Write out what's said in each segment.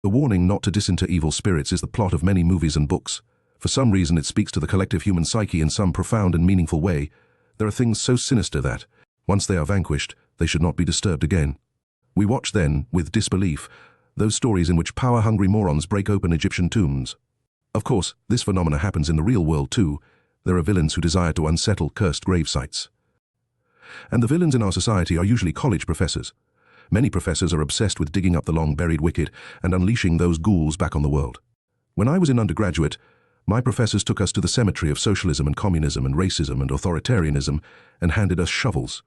The warning not to disinter evil spirits is the plot of many movies and books. For some reason it speaks to the collective human psyche in some profound and meaningful way. There are things so sinister that, once they are vanquished, they should not be disturbed again. We watch then, with disbelief, those stories in which power-hungry morons break open Egyptian tombs. Of course, this phenomena happens in the real world too. There are villains who desire to unsettle cursed grave sites. And the villains in our society are usually college professors. Many professors are obsessed with digging up the long-buried wicked and unleashing those ghouls back on the world. When I was in undergraduate, my professors took us to the cemetery of socialism and communism and racism and authoritarianism and handed us shovels.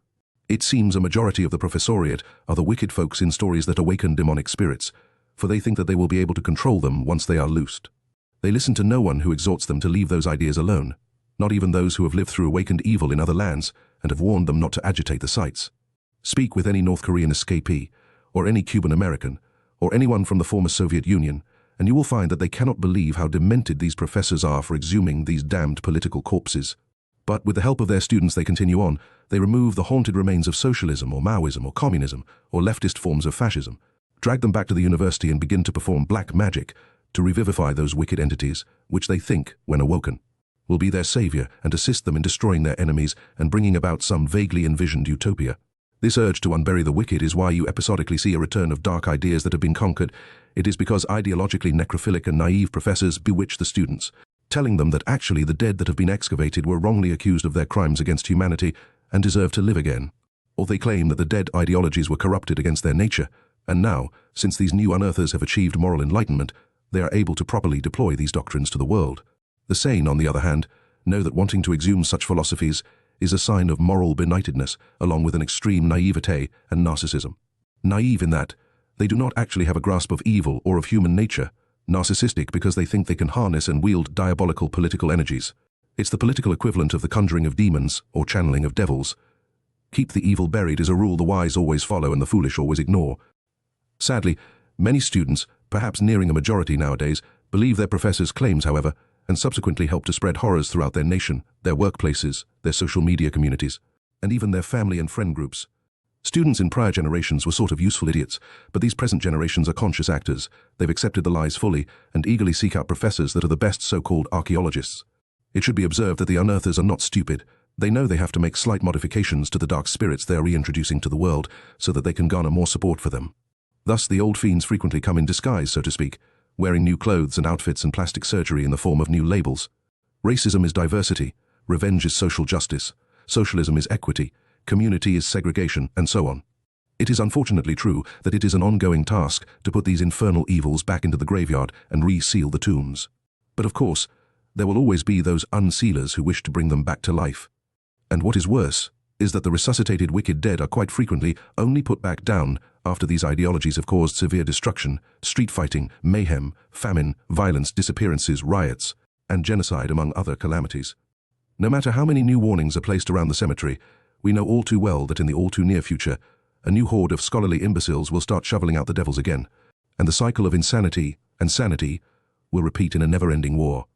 It seems a majority of the professoriate are the wicked folks in stories that awaken demonic spirits, for they think that they will be able to control them once they are loosed. They listen to no one who exhorts them to leave those ideas alone, not even those who have lived through awakened evil in other lands and have warned them not to agitate the sites. Speak with any North Korean escapee, or any Cuban American, or anyone from the former Soviet Union, and you will find that they cannot believe how demented these professors are for exhuming these damned political corpses. But with the help of their students they continue on. They remove the haunted remains of socialism or Maoism or communism or leftist forms of fascism, drag them back to the university and begin to perform black magic to revivify those wicked entities, which they think, when awoken, will be their savior and assist them in destroying their enemies and bringing about some vaguely envisioned utopia. This urge to unbury the wicked is why you episodically see a return of dark ideas that have been conquered. It is because ideologically necrophilic and naive professors bewitch the students, telling them that actually the dead that have been excavated were wrongly accused of their crimes against humanity and deserve to live again. Or they claim that the dead ideologies were corrupted against their nature, and now, since these new unearthers have achieved moral enlightenment, they are able to properly deploy these doctrines to the world. The sane, on the other hand, know that wanting to exhume such philosophies is a sign of moral benightedness, along with an extreme naivete and narcissism. Naive in that they do not actually have a grasp of evil or of human nature. Narcissistic because they think they can harness and wield diabolical political energies. It's the political equivalent of the conjuring of demons or channeling of devils. Keep the evil buried is a rule the wise always follow and the foolish always ignore. Sadly, many students, perhaps nearing a majority nowadays, believe their professors' claims, however, and subsequently help to spread horrors throughout their nation, their workplaces, their social media communities, and even their family and friend groups. Students in prior generations were sort of useful idiots, but these present generations are conscious actors. They've accepted the lies fully and eagerly seek out professors that are the best so-called archaeologists. It should be observed that the unearthers are not stupid. They know they have to make slight modifications to the dark spirits they are reintroducing to the world so that they can garner more support for them. Thus, the old fiends frequently come in disguise, so to speak, wearing new clothes and outfits and plastic surgery in the form of new labels. Racism is diversity, revenge is social justice, socialism is equity, community is segregation, and so on. It is unfortunately true that it is an ongoing task to put these infernal evils back into the graveyard and reseal the tombs. But of course, there will always be those unsealers who wish to bring them back to life. And what is worse is that the resuscitated wicked dead are quite frequently only put back down after these ideologies have caused severe destruction, street fighting, mayhem, famine, violence, disappearances, riots, and genocide among other calamities. No matter how many new warnings are placed around the cemetery, we know all too well that in the all too near future, a new horde of scholarly imbeciles will start shoveling out the devils again, and the cycle of insanity and sanity will repeat in a never-ending war.